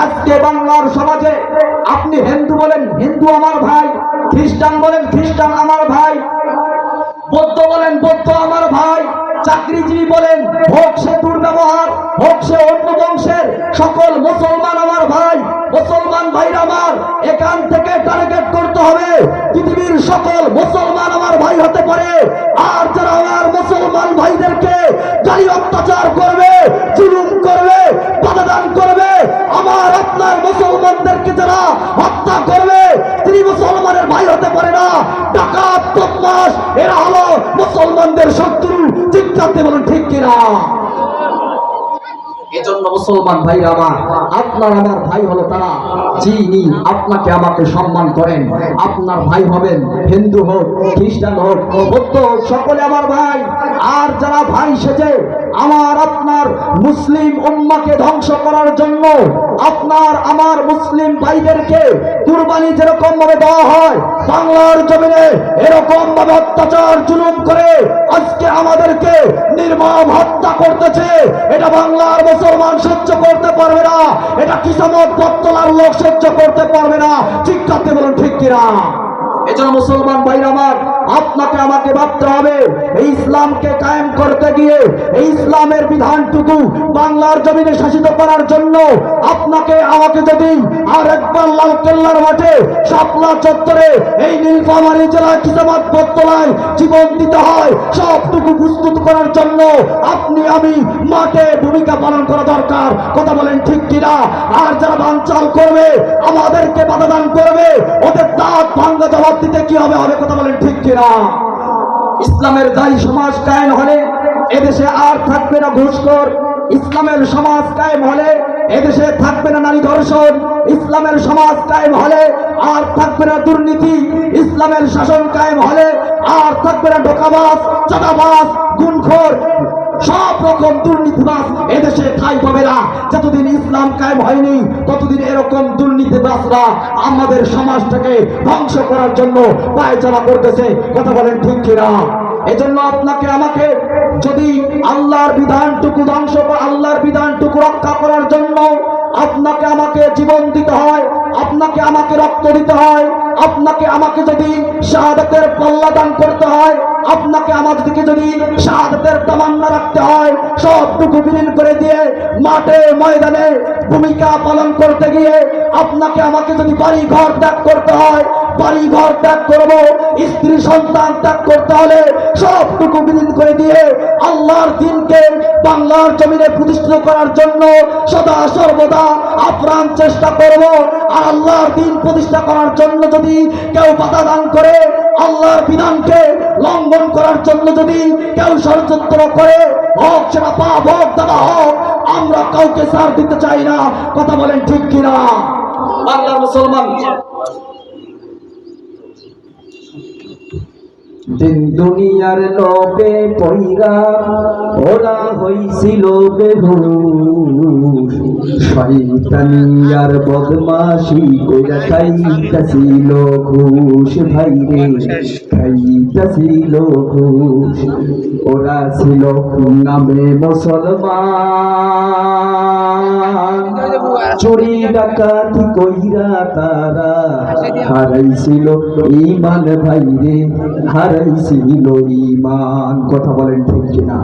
আজকে বাংলার সমাজে আপনি হিন্দু বলেন হিন্দু আমার ভাই, খ্রিস্টান বলেন খ্রিস্টান আমার ভাই, বৌদ্ধ বলেন বৌদ্ধ আমার ভাই, চাকরিজীবী বলেন, হোক সে দুর্ব্যবহার, হোক সে অন্য বংশের, সকল মুসলমান আমার ভাই। মুসলমান ভাইরা আমার, এখান থেকে টার্গেট করতে হবে পৃথিবীর সকল মুসলমান আমার ভাই হতে পারে। আর যারা আমার মুসলমান ভাইদেরকে গালি অত্যাচার করবে, জুলুম করবে, বাধাদান করবে, আমার আপনার মুসলমানদেরকে যারা হত্যা করবে, তিনি মুসলমানের ভাই হতে পারে না। ডাকাত, বদমাশ, এরা হলো মুসলমানদের শত্রু। চিন্তাতে বলুন ঠিক কিনা? এজন্য মুসলমান ভাইরা আমার, আপনার আমার ভাই হলো তারা যিনি আপনাকে আমাকে সম্মান করেন। আপনার ভাই হবেন হিন্দু হোক, খ্রিস্টান হোক, বৌদ্ধ হোক, সকলে আমার ভাই। আর যারা ভাই সেজে আমার আপনার মুসলিম উম্মাকে ধ্বংস করার জন্য আপনার আমার মুসলিম ভাইদেরকে কুরবানি যেরকম ভাবে দেওয়া হয়, বাংলার জমিনে এরকম ভাবে অত্যাচার জুলুম করে আজকে আমাদেরকে নির্মম হত্যা করতেছে, এটা বাংলার মুসলমান সহ্য করতে পারবে না, এটা কিসমত বত্তলার লোক সহ্য করতে পারবে না। ঠিক করতে বলুন ঠিক কিনা? এজন্য মুসলমান ভাই আমার, আপনাকে আমাকে ভাবতে হবে এই ইসলামকে কায়েম করতে গিয়ে এই ইসলামের বিধানটুকু বাংলার জমিনে শাসিত করার জন্য আপনাকে আমাকে যদি আর একবার লালকেল্লার মাঠে, শাপলা চত্বরে, এই নীলফামারী জেলার কিসমত বত্তলায় জীবন দিতে হয়, সবটুকু প্রস্তুত করার জন্য আপনি আমি মাঠে ভূমিকা পালন করা দরকার। কথা বলেন ঠিক কিনা? আর যারা বানচাল করবে, আমাদেরকে বাধাদান করবে, ওদের দাঁত ভাঙ্গা জবাব দিতে কি হবে? কথা বলেন ঠিক কিনা? ইসলামের দায়ী সমাজ কায়েম হলে এদেশে আর থাকবে না ঘুষখোর। ইসলামের সমাজ কায়েম হলে এদেশে থাকবে না নারী ধর্ষণ। ইসলামের সমাজ কায়েম হলে আর থাকবে না দুর্নীতি। ইসলামের শাসন কায়েম হলে আর থাকবে না ধোঁকাবাজ, চাঁদাবাজ, খুনখোর, সব রকম দুর্নীতিবাজ এদেশে ঠাঁই পাবে না। যতদিন ইসলাম কায়েম হয়নি ততদিন এরকম দুর্নীতিবাজরা আমাদের সমাজটাকে ধ্বংস করার জন্য পায়চারা করতেছে। কথা বলেন ঠিক কিনা? এজন্য আপনাকে আমাকে যদি আল্লাহর বিধানটুকু ধ্বংস বা আল্লাহর বিধানটুকু রক্ষা করার জন্য আপনাকে আমাকে জীবন দিতে হয়, আপনাকে আমাকে রক্ত দিতে হয়, আপনাকে আমাকে যদি শাহাদাতের পাল্লা দান করতে হয়, আপনাকে আমাদেরকে যদি শাহাদাতের তামান্না রাখতে হয়, সবটুকু বিলীন করে দিয়ে মাঠে ময়দানে ভূমিকা পালন করতে গিয়ে আপনাকে আমাকে যদি বাড়ি ঘর ত্যাগ করতে হয়, বাড়ি ঘর ত্যাগ করব, স্ত্রী সন্তান ত্যাগ করতে হলে সবটুকু বিলীন করে দিয়ে আল্লাহর দ্বীনকে বাংলার জমিনে প্রতিষ্ঠিত করার জন্য সদা সর্বদা আপ্রাণ চেষ্টা করব। আর আল্লাহর দ্বীন প্রতিষ্ঠা করার জন্য যদি কেউ বাধা দান করে, আল্লাহর বিধানকে লঙ্ঘন করার জন্য যদি কেউ ষড়যন্ত্র করে, হোক সেটা পাপ হোক, দাদা হোক, আমরা কাউকে ছাড় দিতে চাই না। কথা বলেন ঠিক কিনা? বাংলার মুসলমান দিন দুনিয়ার লোভে পইরা ওরা হইছিল বেহুশ, শয়তানি আর বদমাশি কইরা খাইতাছিল ঘুষ। ভাইরে খাইতাছিল ঘুষ। ওরা ছিল নামে মুসলমান, চুরি ডাকাতি কইরা তারা হারাইছিল ঈমান। ভাইরে হারাইছিল ঈমান। কথা বলেন ঠিক কিনা?